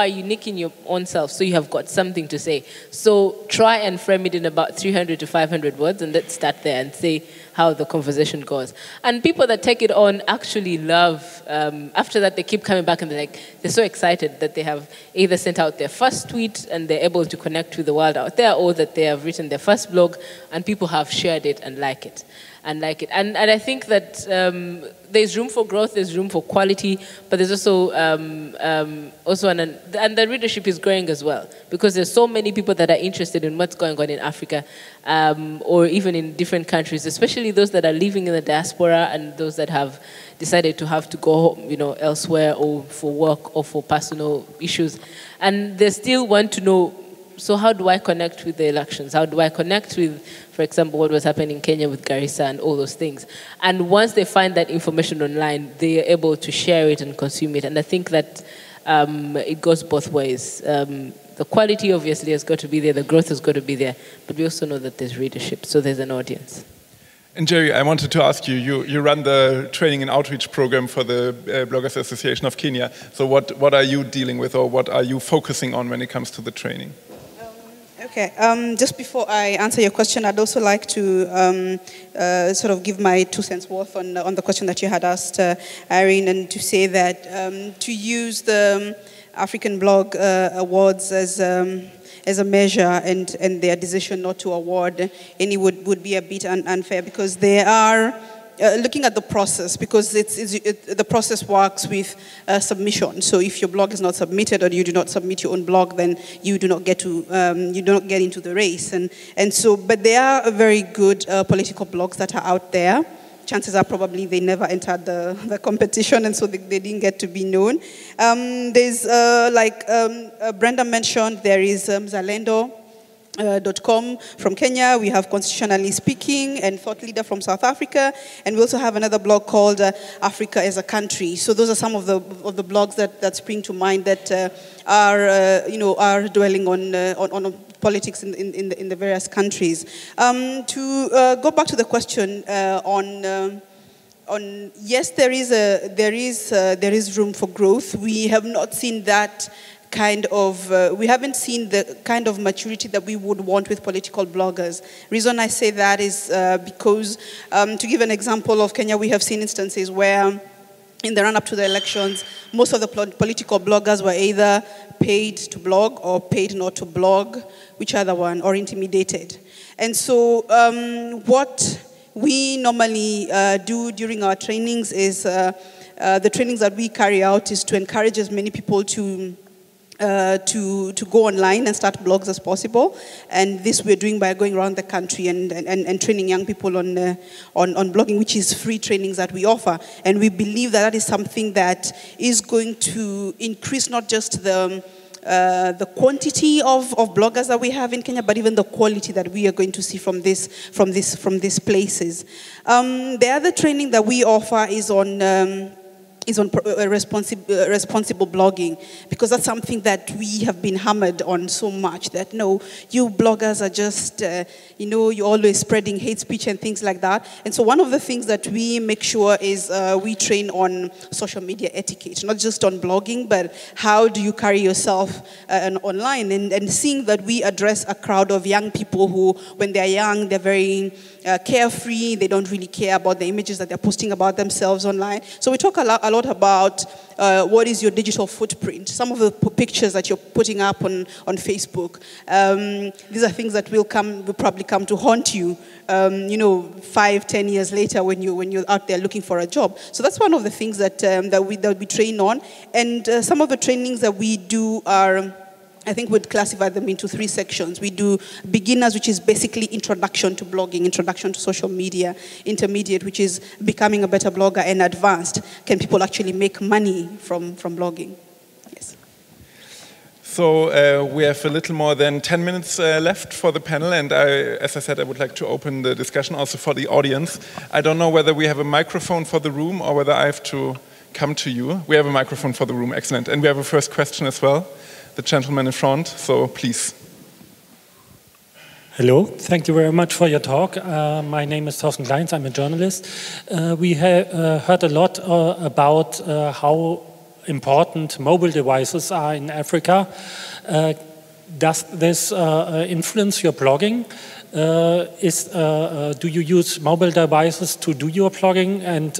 unique in your own self, so you have got something to say. So try and frame it in about 300 to 500 words, and let's start there and see how the conversation goes. And people that take it on actually love, after that they keep coming back and they're so excited that they have either sent out their first tweet and they're able to connect with the world out there, or that they have written their first blog and people have shared it and like it. And I think that there's room for growth, there's room for quality, but there's also and the readership is growing as well, because there's so many people that are interested in what's going on in Africa, or even in different countries, especially those that are living in the diaspora and those that have decided to have to go, you know, elsewhere, or for work or for personal issues, and they still want to know, so how do I connect with the elections? How do I connect with, for example, what was happening in Kenya with Garissa and all those things? And once they find that information online, they are able to share it and consume it. And I think that it goes both ways. The quality obviously has got to be there, the growth has got to be there, but we also know that there's readership, so there's an audience. And Njeri, I wanted to ask you, you run the training and outreach program for the Bloggers Association of Kenya. So what are you dealing with, or what are you focusing on when it comes to the training? Okay, just before I answer your question, I'd also like to sort of give my 2 cents worth on the question that you had asked, Irene, and to say that to use the African Blog Awards as a measure and their decision not to award any would be a bit unfair, because they are looking at the process, because the process works with submission. So if your blog is not submitted, or you do not submit your own blog, then you do not get into the race. And so, but there are very good political blogs that are out there. Chances are probably they never entered the competition, and so they didn't get to be known. There's like Brenda mentioned, there is Zalendo.com from Kenya. We have Constitutionally Speaking and Thought Leader from South Africa, and we also have another blog called Africa as a Country. So those are some of the blogs that spring to mind that are dwelling on politics in the various countries. To go back to the question on yes, there is room for growth. We have not seen that kind of, we haven't seen the kind of maturity that we would want with political bloggers. Reason I say that is because, to give an example of Kenya, we have seen instances where in the run-up to the elections, most of the political bloggers were either paid to blog or paid not to blog, whichever one, or intimidated. And so what we normally do during our trainings is, the trainings that we carry out is to encourage as many people to go online and start blogs as possible. And this we're doing by going around the country and training young people on blogging, which is free trainings that we offer. And we believe that that is something that is going to increase not just the quantity of bloggers that we have in Kenya, but even the quality that we are going to see from these places. The other training that we offer is on responsible blogging, because that's something that we have been hammered on so much, that no, you bloggers are just, you're always spreading hate speech and things like that. And so one of the things that we make sure is we train on social media etiquette, not just on blogging, but how do you carry yourself online, and seeing that we address a crowd of young people who, when they're young, they're very carefree, they don't really care about the images that they're posting about themselves online. So we talk a lot about what is your digital footprint. Some of the pictures that you're putting up on Facebook, these are things that will probably come to haunt you, 5-10 years later when you're out there looking for a job. So that's one of the things that we train on. And some of the trainings that we do are, I think we'd classify them into 3 sections. We do beginners, which is basically introduction to blogging, introduction to social media. Intermediate, which is becoming a better blogger. And advanced, can people actually make money from blogging? Yes. So we have a little more than 10 minutes left for the panel, and as I said, I would like to open the discussion also for the audience. I don't know whether we have a microphone for the room or whether I have to come to you. We have a microphone for the room, excellent. And we have a first question as well. The gentleman in front, so please. Hello, thank you very much for your talk. My name is Thorsten Kleins, I'm a journalist. We have heard a lot about how important mobile devices are in Africa. Does this influence your blogging? Do you use mobile devices to do your blogging, and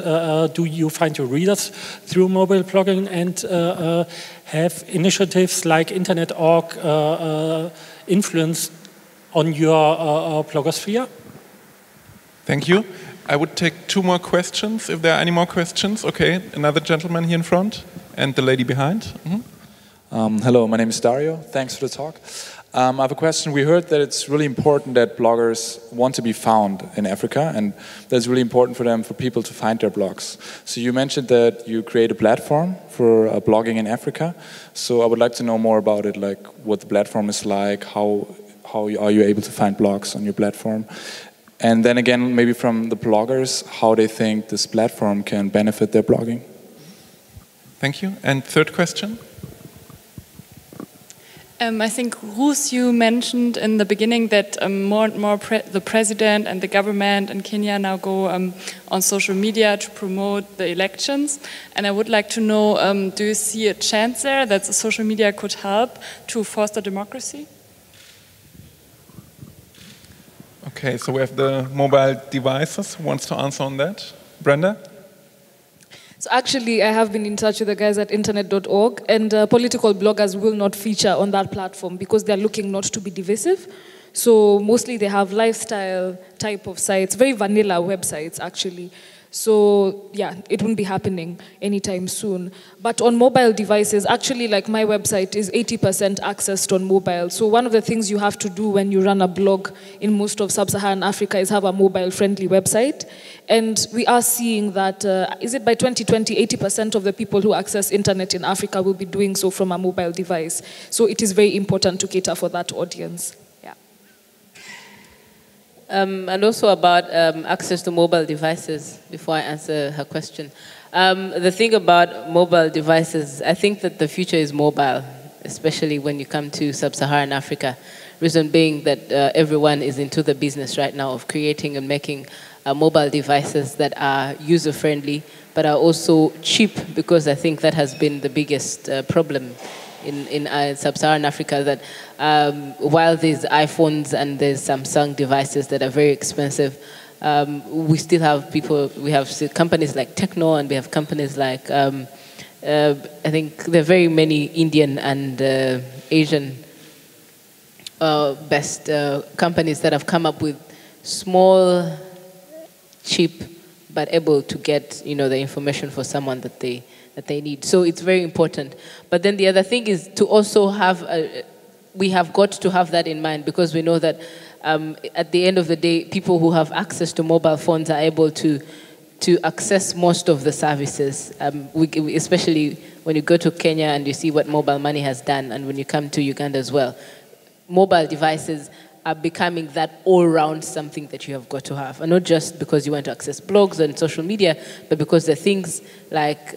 do you find your readers through mobile blogging, and have initiatives like Internet.org influence on your blogosphere? Thank you. I would take 2 more questions if there are any more questions. Okay, another gentleman here in front and the lady behind. Mm-hmm. Hello, my name is Dario. Thanks for the talk. I have a question. We heard that it's really important that bloggers want to be found in Africa, and that's really important for people to find their blogs. So you mentioned that you create a platform for blogging in Africa. So I would like to know more about it, like what the platform is like, how are you able to find blogs on your platform? And then again, maybe from the bloggers, how they think this platform can benefit their blogging. Thank you. And third question? I think, Ruth, you mentioned in the beginning that more and more the president and the government in Kenya now go on social media to promote the elections. And I would like to know, do you see a chance there that social media could help to foster democracy? Okay, so we have the mobile devices. Who wants to answer on that? Brenda? So actually, I have been in touch with the guys at Internet.org, and political bloggers will not feature on that platform because they're looking not to be divisive. So mostly they have lifestyle type of sites, very vanilla websites actually. So yeah, it won't be happening anytime soon. But on mobile devices, actually, like my website is 80% accessed on mobile. So one of the things you have to do when you run a blog in most of Sub-Saharan Africa is have a mobile-friendly website. And we are seeing that, is it by 2020, 80% of the people who access internet in Africa will be doing so from a mobile device. So it is very important to cater for that audience. And also about access to mobile devices, before I answer her question. The thing about mobile devices, I think that the future is mobile, especially when you come to Sub-Saharan Africa. Reason being that everyone is into the business right now of creating and making mobile devices that are user-friendly, but are also cheap, because I think that has been the biggest problem in Sub-Saharan Africa, that while there's iPhones and there's Samsung devices that are very expensive, we still have we have companies like Techno, and we have companies like, I think there are very many Indian and Asian best companies that have come up with small cheap, but able to get, the information for someone that they need. So it's very important. But then the other thing is to also have, we have got to have that in mind, because we know that at the end of the day, people who have access to mobile phones are able to access most of the services, especially when you go to Kenya and you see what mobile money has done, and when you come to Uganda as well. Mobile devices are becoming that all-round something that you have got to have. And not just because you want to access blogs and social media, but because there are things like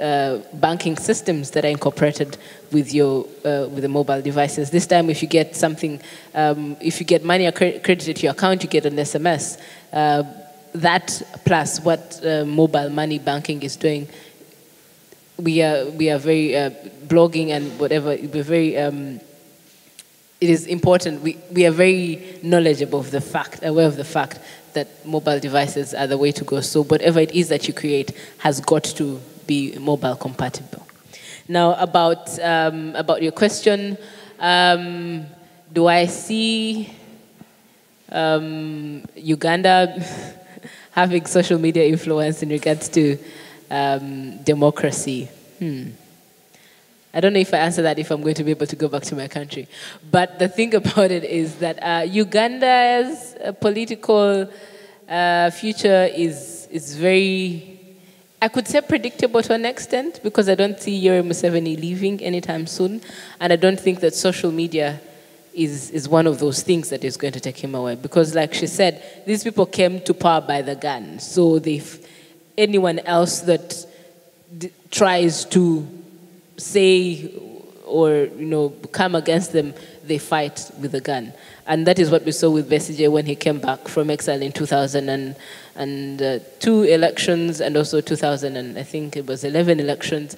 banking systems that are incorporated with with the mobile devices. This time, if you get something, if you get money credited to your account, you get an SMS. That plus what mobile money banking is doing, we are very blogging and whatever. We're very. It is important. We are very knowledgeable of the fact, aware of the fact that mobile devices are the way to go. So whatever it is that you create has got to be mobile compatible. Now about your question, do I see Uganda having social media influence in regards to democracy? I don't know if I answer that if I'm going to be able to go back to my country. But the thing about it is that Uganda's political future is very, I could say predictable to an extent, because I don't see Yoweri Museveni leaving anytime soon. And I don't think that social media is one of those things that is going to take him away. Because like she said, these people came to power by the gun. So anyone else that tries to say or come against them, they fight with a gun. And that is what we saw with Besigye when he came back from exile in 2002 elections, and also 2011 elections.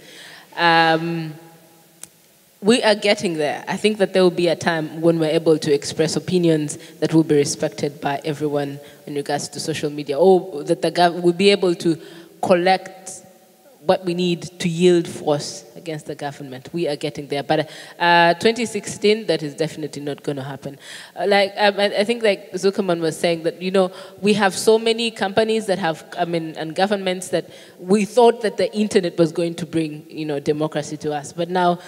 We are getting there. I think that there will be a time when we're able to express opinions that will be respected by everyone in regards to social media, or that the government will be able to collect what we need to yield force against the government. We are getting there. But 2016, that is definitely not going to happen. I think like Zuckerman was saying that, we have so many companies that have, and governments that we thought that the internet was going to bring, democracy to us. But now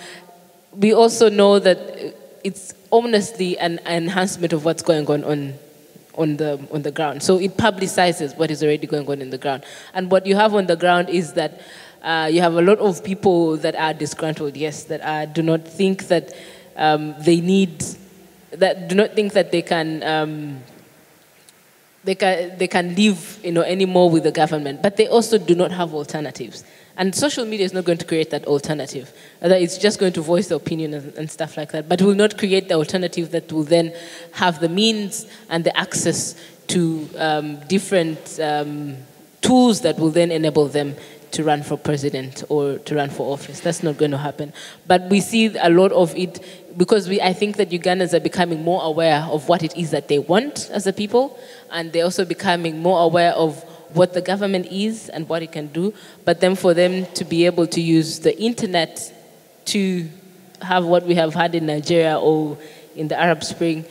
we also know that it's honestly an enhancement of what's going on the ground. So it publicizes what is already going on in the ground. And what you have on the ground is that you have a lot of people that are disgruntled, yes, that do not think that do not think that they can live, anymore with the government, but they also do not have alternatives. And social media is not going to create that alternative. It's just going to voice the opinion and stuff like that, but it will not create the alternative that will then have the means and the access to different tools that will then enable them to run for president or to run for office. That's not going to happen. But we see a lot of it because I think that Ugandans are becoming more aware of what it is that they want as a people, and they're also becoming more aware of what the government is and what it can do. But then for them to be able to use the internet to have what we have had in Nigeria or in the Arab Spring,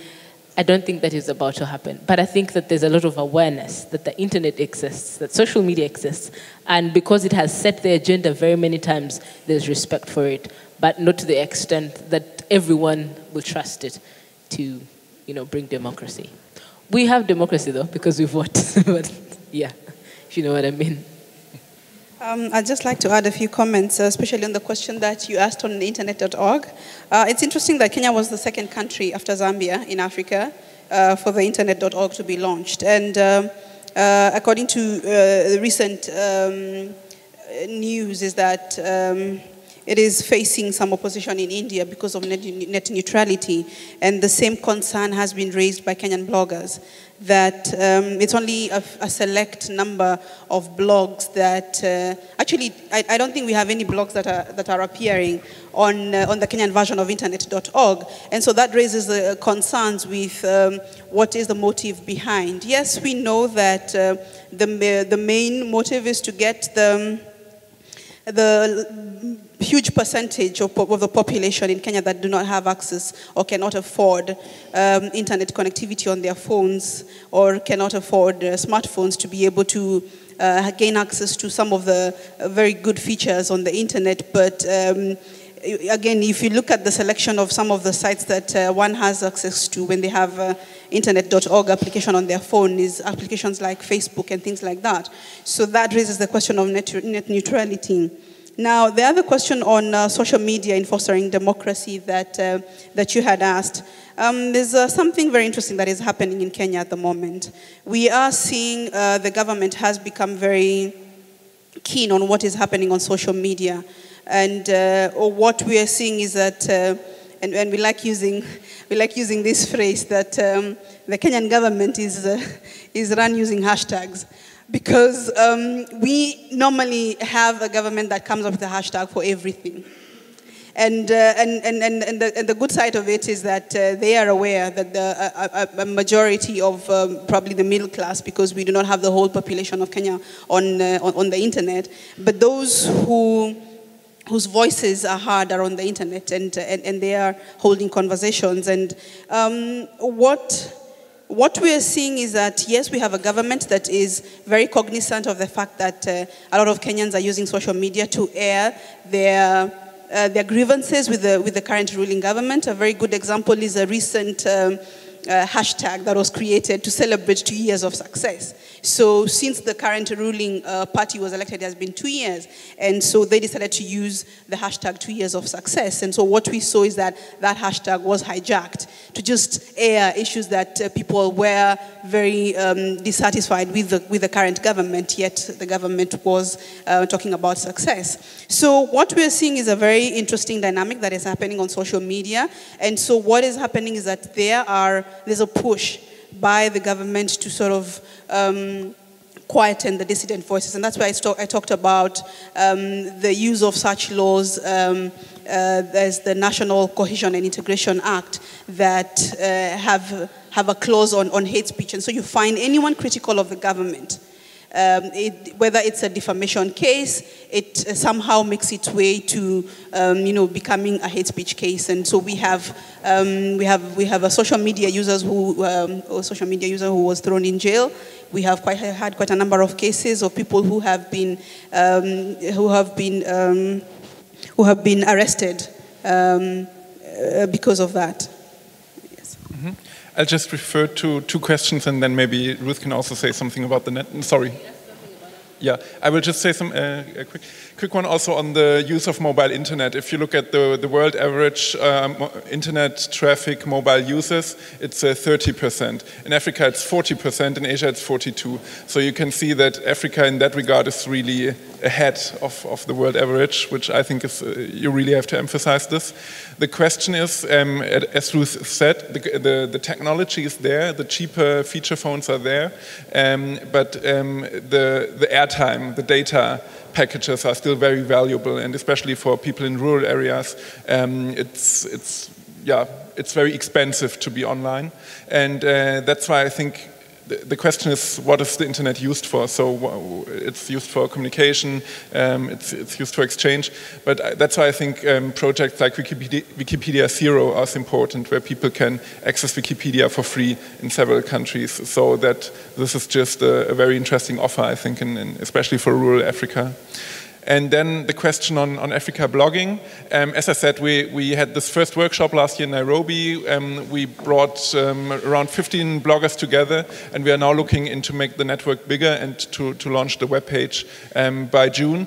I don't think that is about to happen. But I think that there's a lot of awareness that the internet exists, that social media exists, and because it has set the agenda very many times, there's respect for it, but not to the extent that everyone will trust it to, bring democracy. We have democracy though, because we vote, but yeah, if you know what I mean. I'd just like to add a few comments, especially on the question that you asked on internet.org. It's interesting that Kenya was the second country after Zambia in Africa for the internet.org to be launched. And according to the recent news is that it is facing some opposition in India because of net neutrality. And the same concern has been raised by Kenyan bloggers, that it's only a select number of blogs that, actually, I don't think we have any blogs that are appearing on the Kenyan version of internet.org. And so that raises concerns with what is the motive behind. Yes, we know that the main motive is to get the the huge percentage of the population in Kenya that do not have access or cannot afford internet connectivity on their phones, or cannot afford smartphones to be able to gain access to some of the very good features on the internet. But again, if you look at the selection of some of the sites that one has access to when they have internet.org application on their phone, is applications like Facebook and things like that. So that raises the question of net neutrality. Now, the other question on social media in fostering democracy that you had asked, there's something very interesting that is happening in Kenya at the moment. We are seeing the government has become very keen on what is happening on social media. And what we are seeing is that, and we like using this phrase, that the Kenyan government is run using hashtags. Because we normally have a government that comes up with a hashtag for everything. And the good side of it is that they are aware that a majority of probably the middle class, because we do not have the whole population of Kenya on the internet, but those whose voices are heard are on the internet, and they are holding conversations. And what we are seeing is that, yes, we have a government that is very cognizant of the fact that a lot of Kenyans are using social media to air their grievances with the current ruling government. A very good example is a recent hashtag that was created to celebrate 2 years of success. So since the current ruling party was elected, it has been 2 years. And so they decided to use the hashtag 2 years of success. And so what we saw is that that hashtag was hijacked to just air issues that people were very dissatisfied with the current government, yet the government was talking about success. So what we're seeing is a very interesting dynamic that is happening on social media. And so what is happening is that there's a push by the government to sort of quieten the dissident voices. And that's why I talked about the use of such laws. There's the National Cohesion and Integration Act that have a clause on hate speech. And so you find anyone critical of the government, whether it's a defamation case, it somehow makes its way to becoming a hate speech case. And so we have a social media user who was thrown in jail. We have had quite a number of cases of people who have been arrested because of that. Yes. Mm-hmm. I'll just refer to two questions, and then maybe Ruth can also say something about the net. Sorry. Yeah, I will just say some quick one also on the use of mobile internet. If you look at the world average internet traffic, mobile users, it's 30%. In Africa, it's 40%. In Asia, it's 42%. So you can see that Africa, in that regard, is really ahead of the world average, which I think is you really have to emphasize this. The question is, as Ruth said, the technology is there. The cheaper feature phones are there, but the airtime, the data packages are still very valuable, and especially for people in rural areas, it's very expensive to be online, and that's why I think the question is, what is the internet used for? So it's used for communication, it's used for exchange, but that's why I think projects like Wikipedia Zero are important, where people can access Wikipedia for free in several countries, so that this is just a very interesting offer, I think, especially for rural Africa. And then the question on Africa blogging. As I said, we had this first workshop last year in Nairobi. We brought around 15 bloggers together, and we are now looking into make the network bigger and to launch the webpage by June.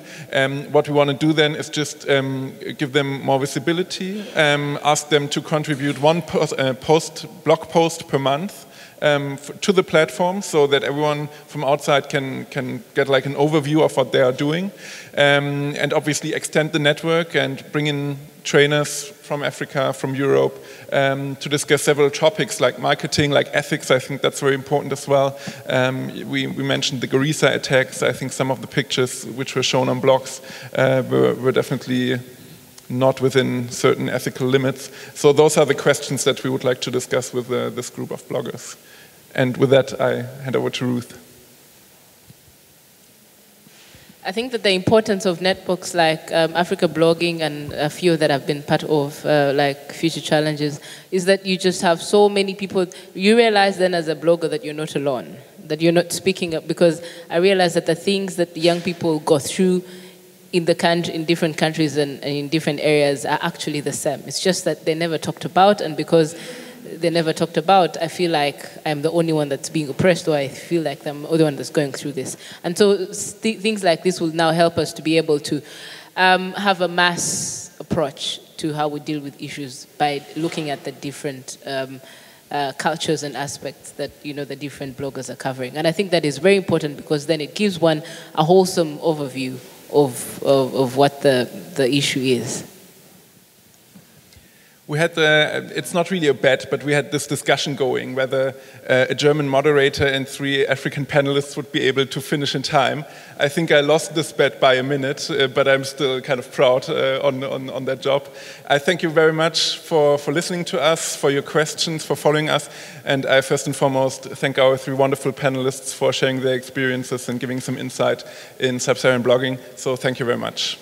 What we want to do then is just give them more visibility, ask them to contribute one blog post per month to the platform, so that everyone from outside can get like an overview of what they are doing, and obviously extend the network and bring in trainers from Africa, from Europe, to discuss several topics like marketing, like ethics. I think that's very important as well. We mentioned the Garissa attacks. I think some of the pictures which were shown on blogs were definitely not within certain ethical limits. So those are the questions that we would like to discuss with this group of bloggers. And with that, I hand over to Ruth. I think that the importance of networks like Africa Blogging and a few that I've been part of, like Future Challenges, is that you just have so many people. You realize then as a blogger that you're not alone, that you're not speaking up, because I realize that the things that young people go through in different countries and in different areas are actually the same. It's just that they never talked about, and because they never talked about, I feel like I'm the only one that's being oppressed, or I feel like I'm the only one that's going through this. And so things like this will now help us to be able to have a mass approach to how we deal with issues by looking at the different cultures and aspects that the different bloggers are covering. And I think that is very important, because then it gives one a wholesome overview of what the issue is. We had it's not really a bet, but we had this discussion going whether a German moderator and 3 African panelists would be able to finish in time. I think I lost this bet by a minute, but I'm still kind of proud on that job. I thank you very much for listening to us, for your questions, for following us, and I first and foremost thank our 3 wonderful panelists for sharing their experiences and giving some insight in Sub-Saharan blogging. So thank you very much.